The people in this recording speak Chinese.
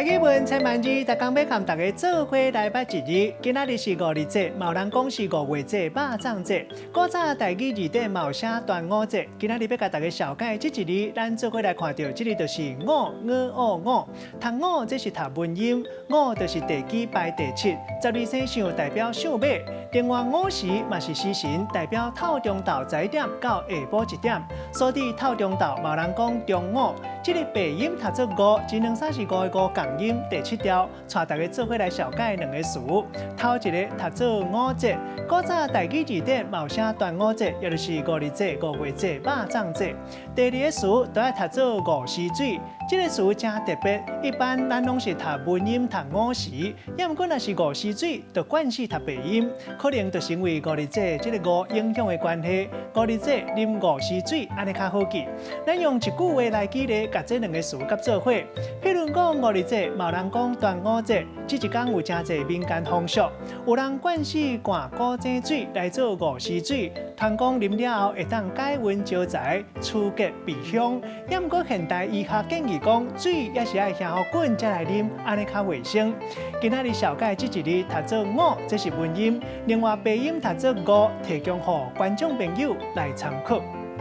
台语文千万字，大家要和大家做伙来捌一日。今仔日是5日节，冇人讲是5月节、肉粽节。古早台语字典冇写端午节，今仔日要甲大家小解这一日，咱做伙来看到这里就是五五。读五这是读文音，五就是地支排第7，12生肖代表相马。另外午时嘛是时辰，代表透中昼早点到下晡1点。所以透中昼冇人讲中午，这个白音读做5，只能算是5个5共音第7条，带大家做伙来小解2个词。头一个读做五节，古早台语字典冇写端午节，也就是5日节、5月节、肉粽节。第2个词就要读做午时水，这个词真特别，一般咱拢是读文音读午时，要毋过若是午时水，就惯是读白音，可能就是因为5日节这个5影响的关系，5日节啉午时水安尼较好记。咱用一句话来举例，甲这2个词合做伙。譬如讲5日节，冇人讲端午节，这一天有真侪民间风俗，有人惯是灌古井水来做午时水，传讲啉了后会当解运招财、趋吉避凶。要毋过现代医学建议讲，水也是爱先好滚才来啉，安尼较卫生。今仔日小解这一日读做5，这是文音；另外白音读做5，提供予观众朋友来参考。